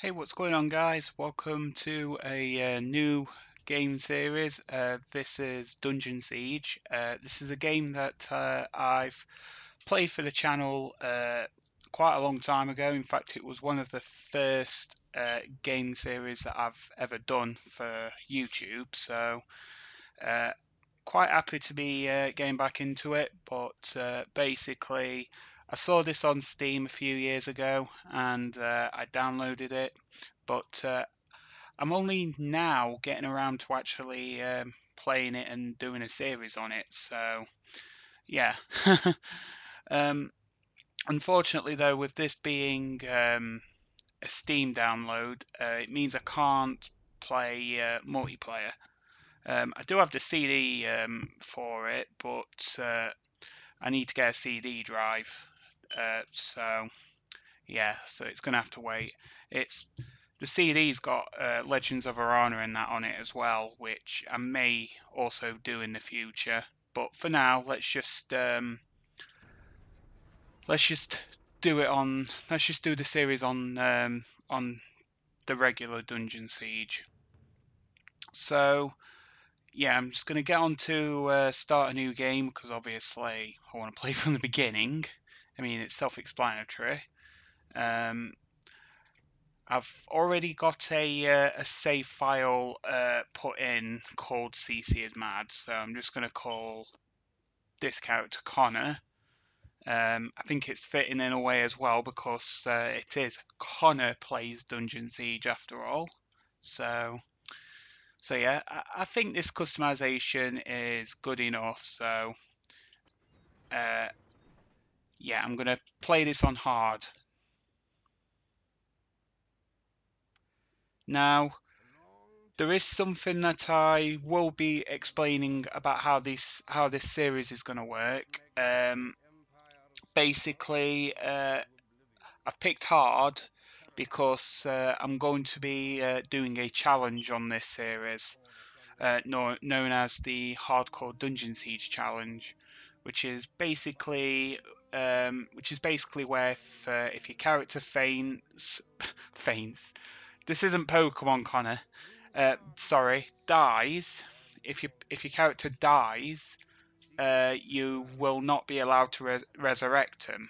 Hey, what's going on, guys? Welcome to a new game series. This is Dungeon Siege. This is a game that I've played for the channel quite a long time ago. In fact, it was one of the first game series that I've ever done for YouTube. So, uh, quite happy to be getting back into it. But basically, I saw this on Steam a few years ago and I downloaded it. But I'm only now getting around to actually playing it and doing a series on it. So yeah. um, Unfortunately, though, with this being a Steam download, it means I can't play multiplayer. I do have the CD for it, but I need to get a CD drive. So yeah, so it's gonna have to wait. It's The CD's got Legends of Arana and that on it as well, which I may also do in the future. But for now, let's just do it on. Let's just do the series on the regular Dungeon Siege. So yeah, I'm just gonna get on to start a new game because obviously I want to play from the beginning. I mean, it's self-explanatory. Um, I've already got a save file put in called CC is mad, so I'm just going to call this character Connor. I think it's fitting in a way as well because it is Connor plays Dungeon Siege after all. So yeah, I think this customization is good enough. So uh, yeah, I'm gonna play this on hard. Now, there is something that I will be explaining about how this series is going to work. Basically, I've picked hard because I'm going to be doing a challenge on this series, known as the Hardcore Dungeon Siege Challenge, which is basically where if your character faints. This isn't Pokemon, Connor. Sorry, dies. If your character dies, you will not be allowed to resurrect him.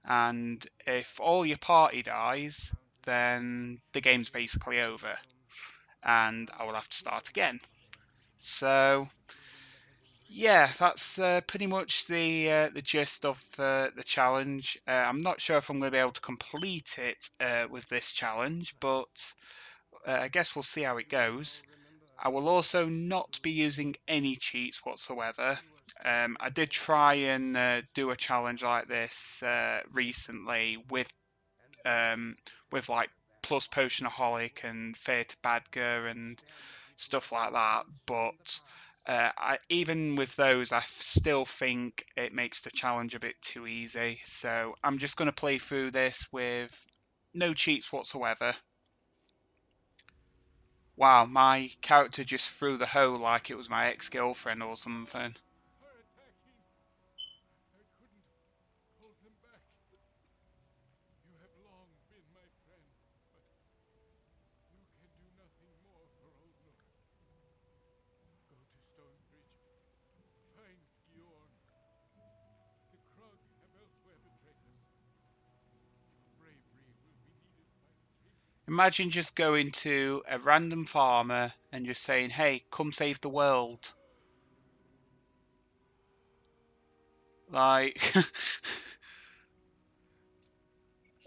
And if all your party dies, then the game's basically over, and I will have to start again. So yeah, that's pretty much the gist of the challenge. I'm not sure if I'm going to be able to complete it with this challenge, but I guess we'll see how it goes. I will also not be using any cheats whatsoever. I did try and do a challenge like this recently with like Plus Potionaholic and Fear to Badger and stuff like that, but even with those, I still think it makes the challenge a bit too easy. So I'm just going to play through this with no cheats whatsoever. Wow, my character just threw the hoe like it was my ex-girlfriend or something. Are attacking! I couldn't hold them back. You have long been my friend, but you can do nothing more for old Nook. Go to Stonebridge. Find Giorn. The Krug have elsewhere betrayed us. Your bravery will be needed by the king. Imagine just going to a random farmer and just saying, "Hey, come save the world." Like,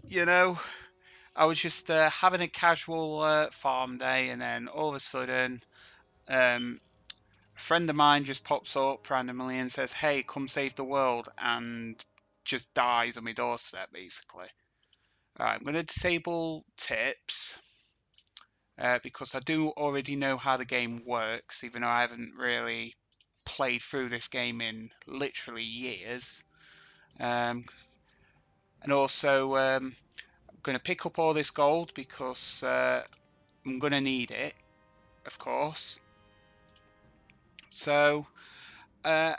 you know, I was just having a casual farm day, and then all of a sudden, um, a friend of mine just pops up randomly and says, "Hey, come save the world," and just dies on my doorstep, basically. All right, I'm going to disable tips because I do already know how the game works, even though I haven't really played through this game in literally years. Um, and also, I'm going to pick up all this gold because I'm going to need it, of course. So, uh,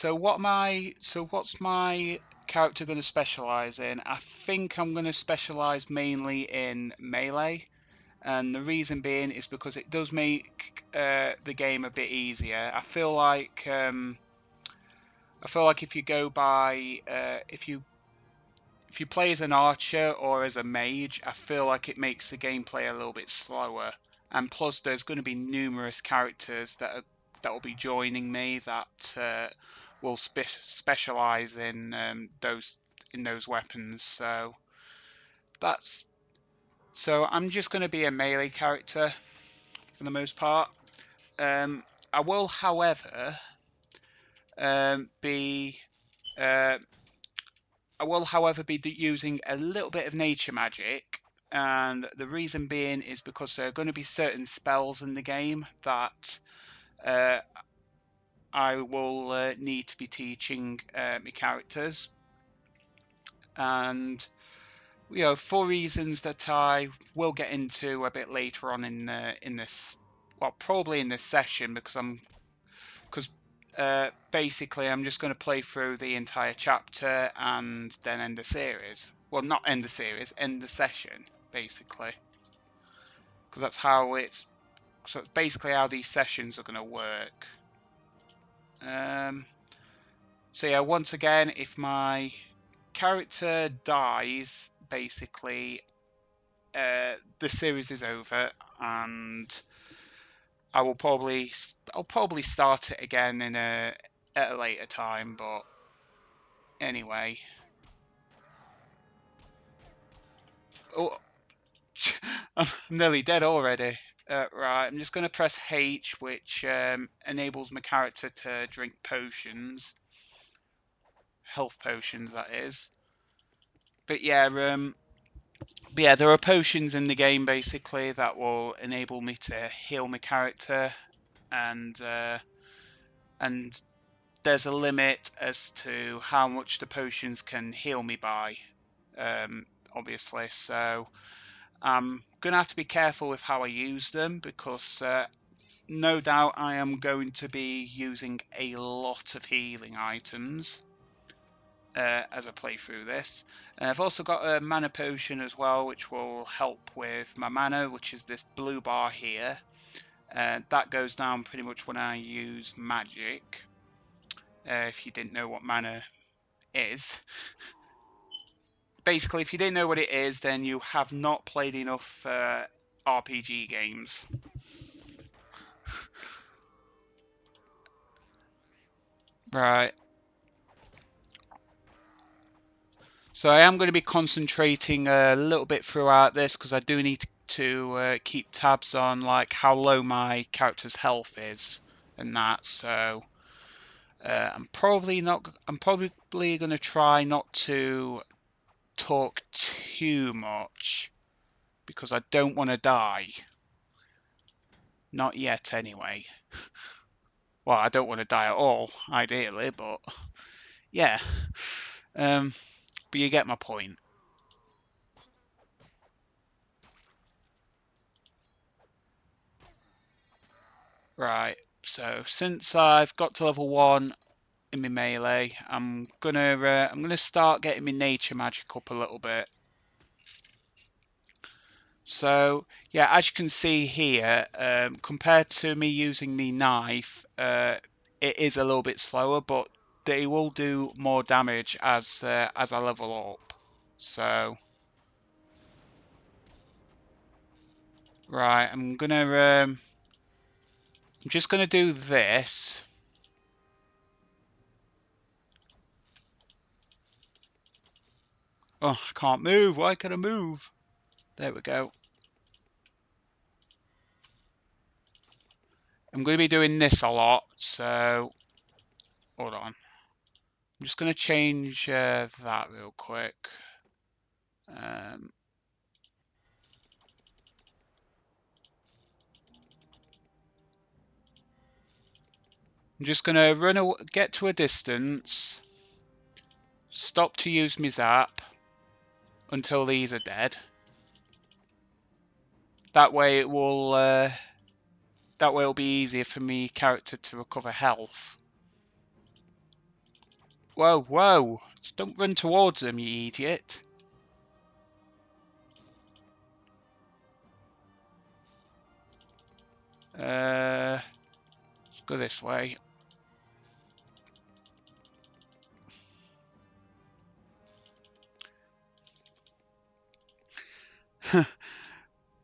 what's my character going to specialize in? I think I'm going to specialize mainly in melee. And the reason being is because it does make the game a bit easier. I feel like if you go by if you play as an archer or as a mage, I feel like it makes the gameplay a little bit slower. And plus, there's going to be numerous characters that will be joining me that will specialize in those weapons. So I'm just going to be a melee character for the most part. I will, however, be using a little bit of nature magic, and the reason being is because there are going to be certain spells in the game that I will need to be teaching my characters, and for reasons that I will get into a bit later on in this, well, probably in this session, because basically I'm just going to play through the entire chapter and then end the series. Well, not end the series, end the session, basically, because that's basically how these sessions are going to work. So yeah, once again, if my character dies, basically the series is over, and I'll probably start it again at a later time. But anyway, oh, I'm nearly dead already. Right, I'm just going to press H, which enables my character to drink potions, health potions, that is. But yeah, there are potions in the game basically that will enable me to heal my character, and there's a limit as to how much the potions can heal me by, obviously. So I'm gonna have to be careful with how I use them, because no doubt I am going to be using a lot of healing items as I play through this. And I've also got a mana potion as well, which will help with my mana, which is this blue bar here. That goes down pretty much when I use magic. If you didn't know what mana is. Basically, if you didn't know what it is, then you have not played enough RPG games. Right. So I am going to be concentrating a little bit throughout this, because I do need to keep tabs on like how low my character's health is and that. So I'm probably going to try not to talk too much, because I don't want to die. Not yet, anyway. Well, I don't want to die at all, ideally, but yeah. But you get my point. Right. So since I've got to level 1 in my melee, I'm gonna start getting my nature magic up a little bit. So yeah, as you can see here, compared to me using the knife, it is a little bit slower, but they will do more damage as I level up. So right, I'm just gonna do this. Oh, I can't move. Why can I move? There we go. I'm going to be doing this a lot, so hold on. I'm just going to change that real quick. I'm just going to get to a distance, stop to use my zap until these are dead. That way it'll be easier for me character to recover health. Whoa, whoa! Just don't run towards them, you idiot. Let's go this way.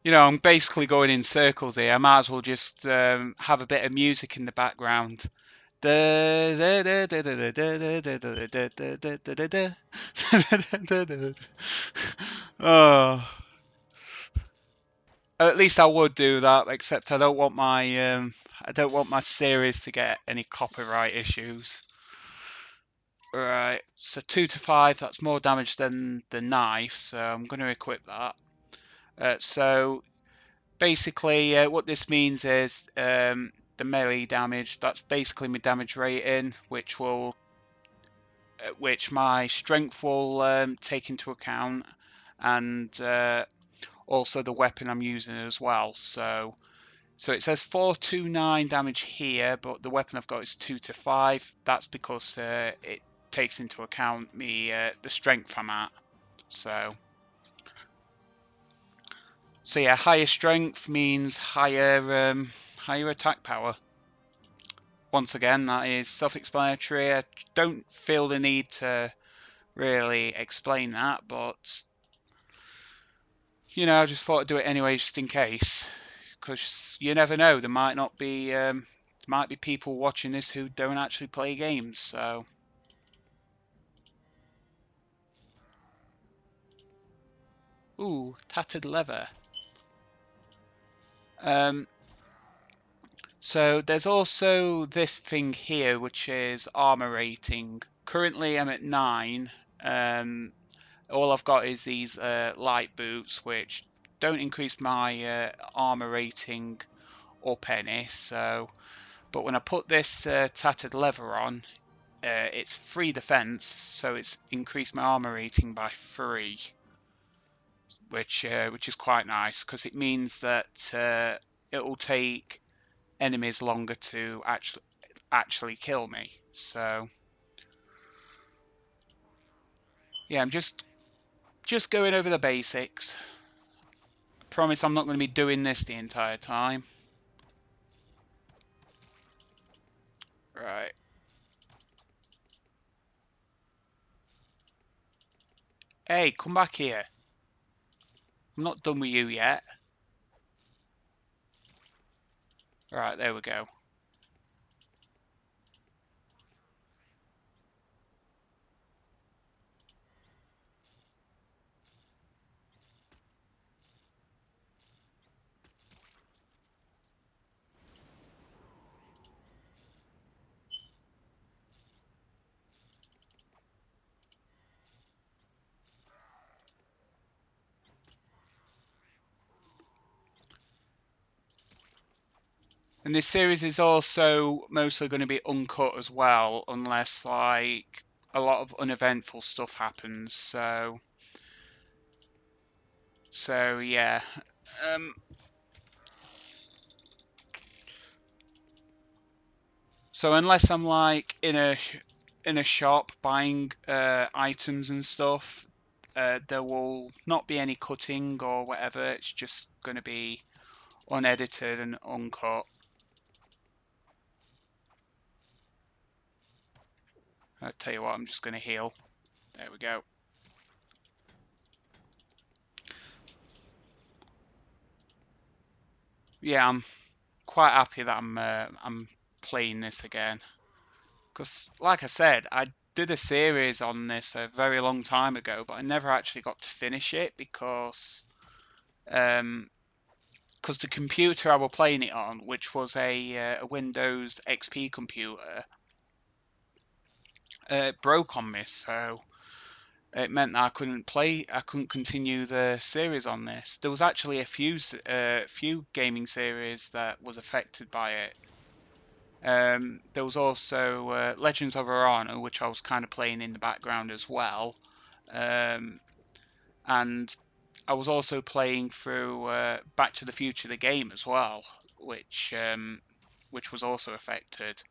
You know, I'm basically going in circles here. I might as well just have a bit of music in the background. Oh, at least I would do that. Except I don't want my series to get any copyright issues. Right, so 2 to 5. That's more damage than the knife, so I'm going to equip that. So basically, what this means is the melee damage. That's basically my damage rating, which my strength will take into account, and also the weapon I'm using as well. So it says 429 damage here, but the weapon I've got is 2 to 5. That's because it takes into account the strength I'm at. So yeah, higher strength means higher attack power. Once again, that is self-explanatory. I don't feel the need to really explain that, but you know, I just thought I'd do it anyway, just in case, because you never know. There might be people watching this who don't actually play games. So, ooh, tattered leather. So there's also this thing here, which is armor rating. Currently, I'm at 9. All I've got is these light boots, which don't increase my armor rating up any. So, but when I put this tattered leather on, it's 3 defense, so it's increased my armor rating by 3, which is quite nice because it means that it will take enemies longer to actually kill me. So yeah, I'm just going over the basics. I promise I'm not going to be doing this the entire time. Right. Hey, come back here. I'm not done with you yet. Right, there we go. And this series is also mostly going to be uncut as well, unless like a lot of uneventful stuff happens. So yeah. So unless I'm like in a shop buying items and stuff, there will not be any cutting or whatever. It's just going to be unedited and uncut. I'll tell you what, I'm just going to heal. There we go. Yeah, I'm quite happy that I'm playing this again. Because, like I said, I did a series on this a very long time ago, but I never actually got to finish it because the computer I was playing it on, which was a Windows XP computer, broke on me. So it meant that I couldn't continue the series on this. There was actually a few gaming series that was affected by it. There was also Legends of Orana, which I was kind of playing in the background as well, and I was also playing through Back to the Future the game as well, which was also affected.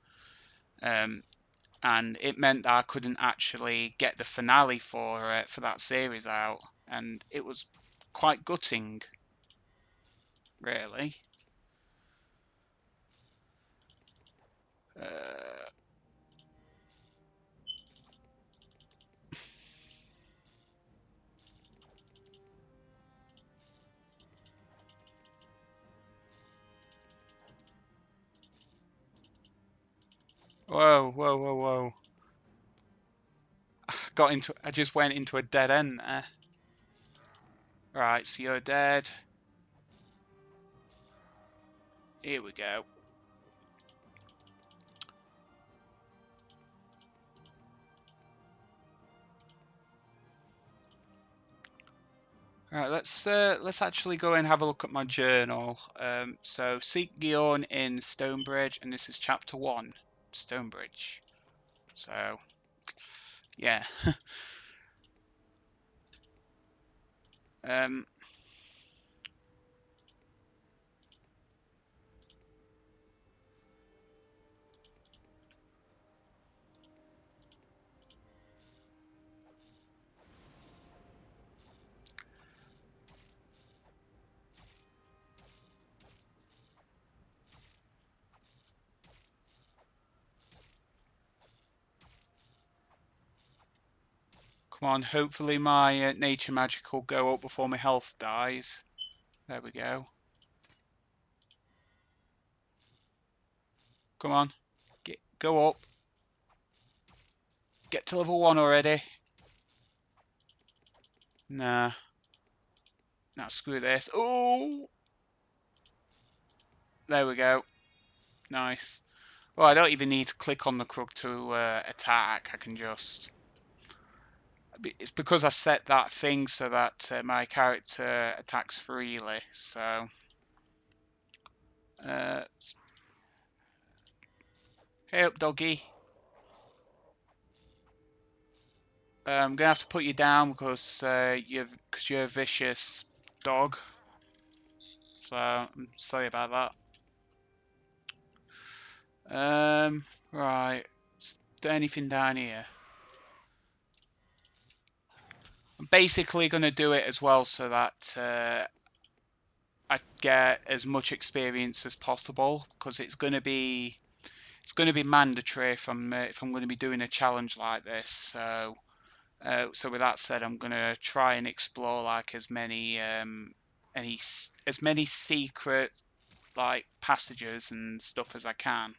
Um, and it meant that I couldn't actually get the finale for that series out, and it was quite gutting, really. Uh, Whoa, whoa, whoa, whoa. I just went into a dead end there. Right, so you're dead. Here we go. Alright, let's actually go and have a look at my journal. So seek Gion in Stonebridge, and this is chapter 1, Stonebridge. So yeah. um Come on, hopefully my nature magic will go up before my health dies. There we go. Come on, go up. Get to level 1 already. Nah. Nah, screw this. Oh! There we go. Nice. Well, I don't even need to click on the Krug to attack. I can just... It's because I set that thing so that my character attacks freely, so... Hey up, doggy. I'm gonna have to put you down because you're a vicious dog. So I'm sorry about that. Right. Is there anything down here? I'm basically gonna do it as well so that I get as much experience as possible because it's gonna be mandatory if I'm going to be doing a challenge like this. So with that said, I'm going to try and explore like as many secret like passages and stuff as I can,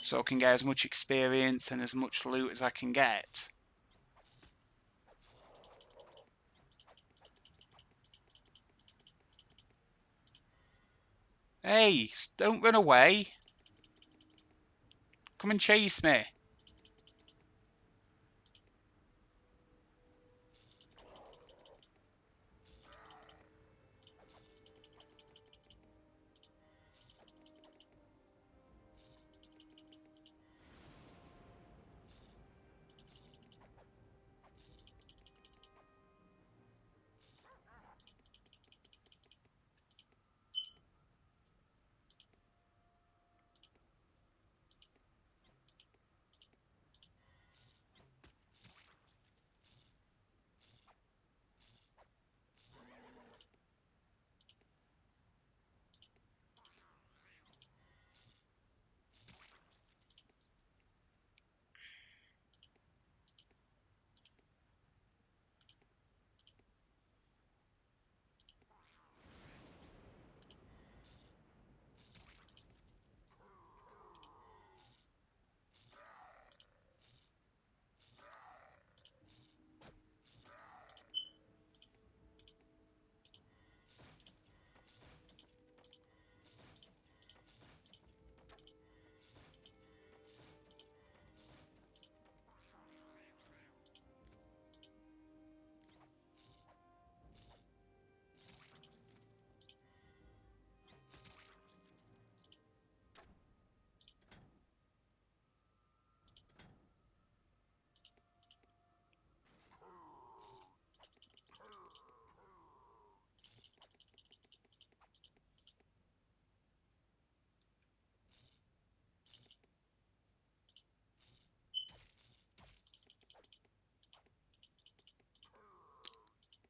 so I can get as much experience and as much loot as I can get. Hey, don't run away. Come and chase me.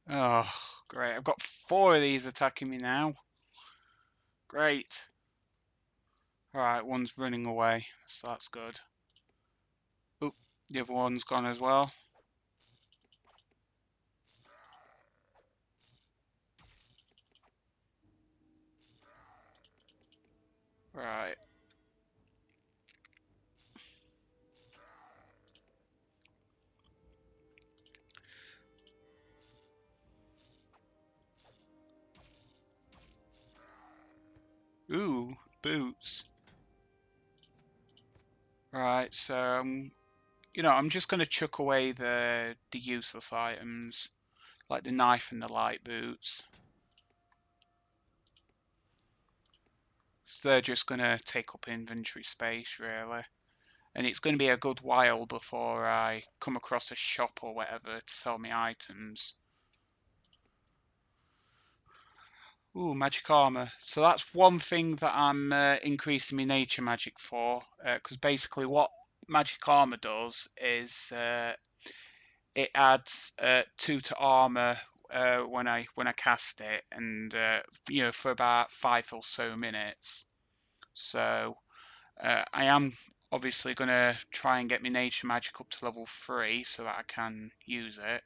Oh, great. I've got 4 of these attacking me now. Great. Alright, one's running away, so that's good. Oop, the other one's gone as well. Right. Ooh, boots. Right, so I'm just going to chuck away the useless items, like the knife and the light boots. So they're just going to take up inventory space, really. And it's going to be a good while before I come across a shop or whatever to sell me items. Ooh, magic armor. So that's one thing that I'm increasing my nature magic for, because basically what magic armor does is it adds 2 to armor when I cast it, and for about 5 or so minutes. So I am obviously going to try and get my nature magic up to level 3 so that I can use it.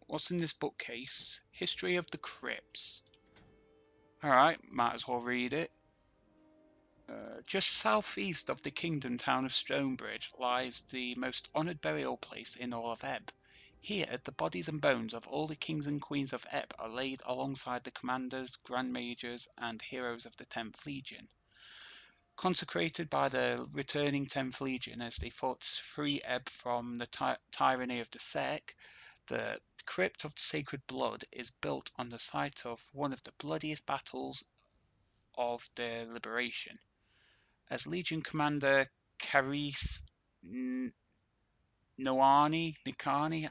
What's in this bookcase? History of the Crypts. Alright, might as well read it. Just southeast of the kingdom town of Stonebridge lies the most honoured burial place in all of Ebb. Here, the bodies and bones of all the kings and queens of Ebb are laid alongside the commanders, grand majors, and heroes of the 10th Legion. Consecrated by the returning 10th Legion as they fought to free Ebb from the tyranny of the Sec, the Crypt of the Sacred Blood is built on the site of one of the bloodiest battles of their liberation. As Legion Commander Caris Nikani,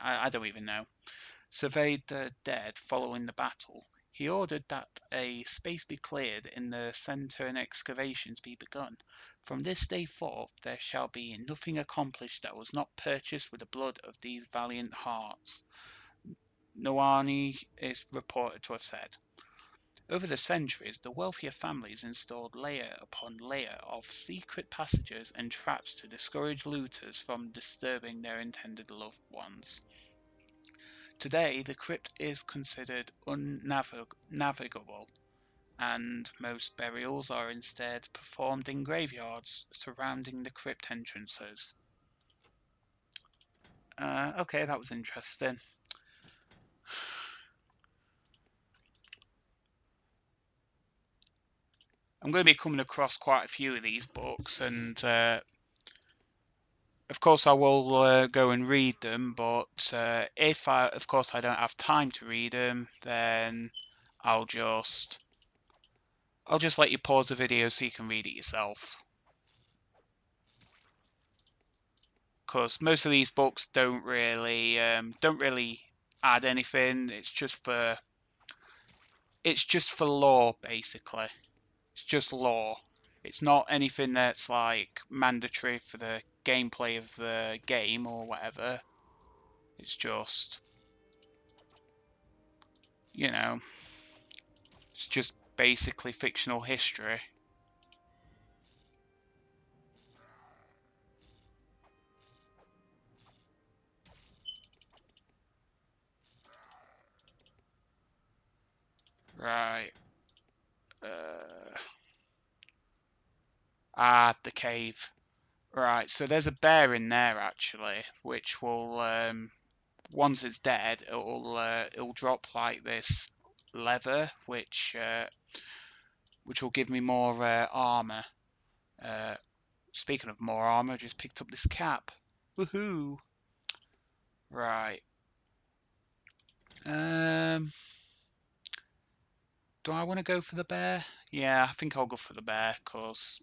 I don't even know, surveyed the dead following the battle, he ordered that a space be cleared in the centre and excavations be begun. From this day forth there shall be nothing accomplished that was not purchased with the blood of these valiant hearts, Noani is reported to have said. Over the centuries, the wealthier families installed layer upon layer of secret passages and traps to discourage looters from disturbing their intended loved ones. Today, the crypt is considered unnavigable, and most burials are instead performed in graveyards surrounding the crypt entrances. Okay, that was interesting. I'm going to be coming across quite a few of these books, and of course I will go and read them, but if of course I don't have time to read them, then I'll just let you pause the video so you can read it yourself. Because most of these books don't really add anything. It's just for lore, basically. It's just lore. It's not anything that's like mandatory for the gameplay of the game or whatever. It's just, it's just basically fictional history. Right. The cave. Right, so there's a bear in there actually, which will once it's dead, it'll drop like this leather, which will give me more armor. Speaking of more armor, I just picked up this cap. Woohoo! Right. Do I want to go for the bear? Yeah, I think I'll go for the bear because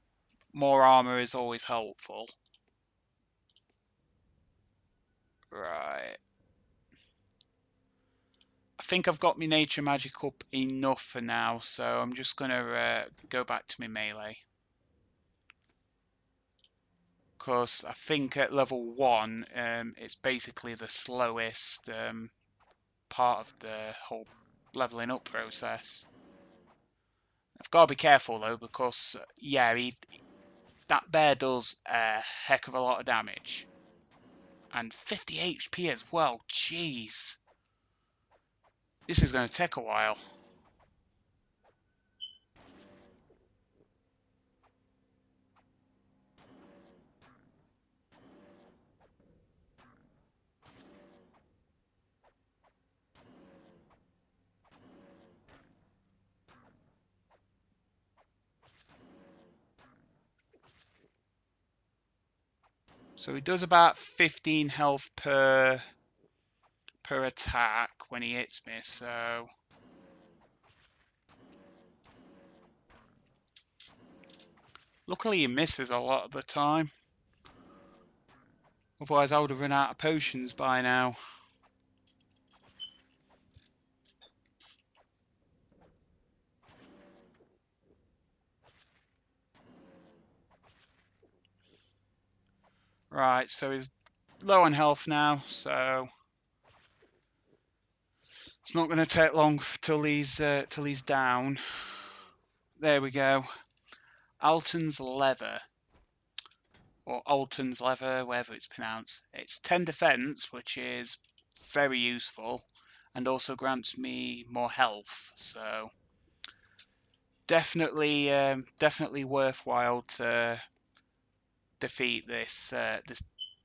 more armor is always helpful. Right. I think I've got my nature magic up enough for now, so I'm just gonna go back to my melee. because I think at level 1 it's basically the slowest part of the whole leveling up process. I've got to be careful though, because yeah, that bear does a heck of a lot of damage. And 50 HP as well, jeez. This is going to take a while. So he does about 15 health per attack when he hits me, so luckily he misses a lot of the time. Otherwise I would have run out of potions by now. Right, so he's low on health now, so it's not going to take long till he's down. There we go. Alton's Leather, or Alton's Leather, whatever it's pronounced. It's 10 defense, which is very useful, and also grants me more health. So definitely, definitely worthwhile to defeat this this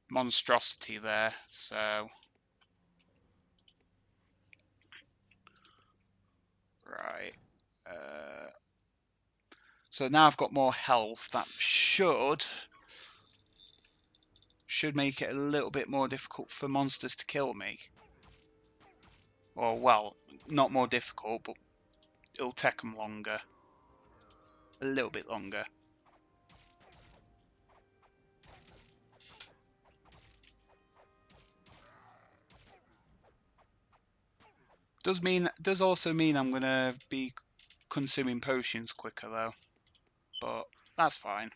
monstrosity there. So right. So now I've got more health. That should make it a little bit more difficult for monsters to kill me. Or, well, not more difficult, but it'll take them longer. A little bit longer. Does also mean I'm gonna be consuming potions quicker though. But that's fine.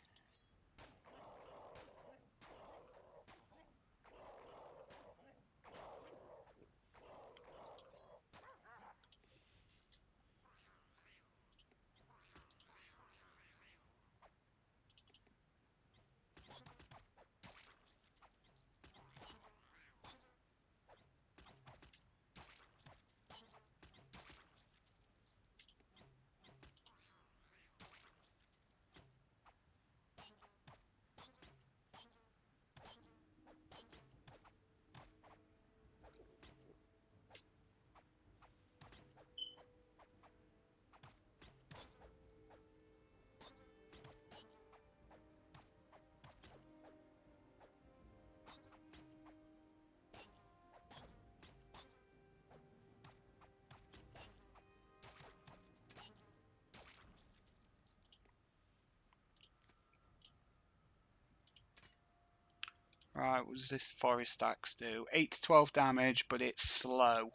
Right, what does this forest axe do? 8 to 12 damage, but it's slow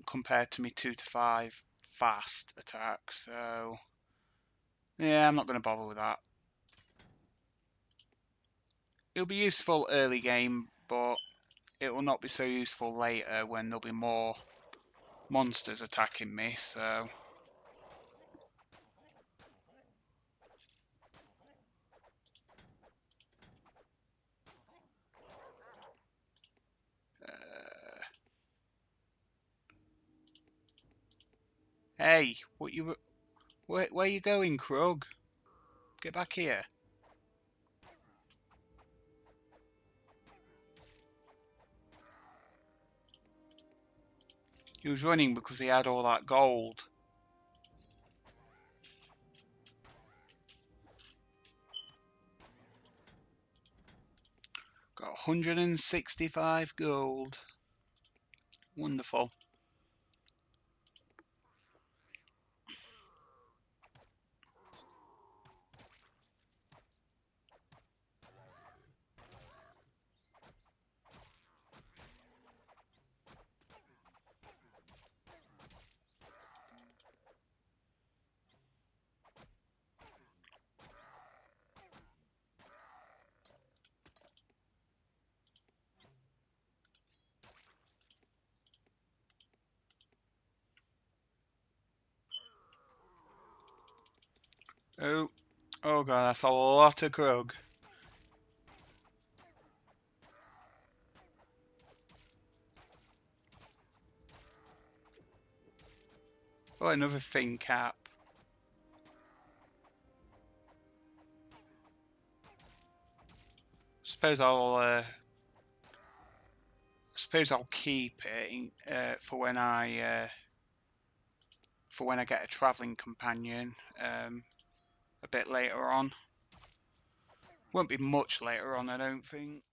compared to me 2 to 5 fast attack. So yeah, I'm not going to bother with that. It'll be useful early game, but it will not be so useful later when there'll be more monsters attacking me. So hey, where are you going, Krug? Get back here. He was running because he had all that gold. Got 165 gold. Wonderful. Oh, oh god, that's a lot of grog. Oh, another thin cap. Suppose I'll keep it for when I get a travelling companion a bit later on. Won't be much later on, I don't think.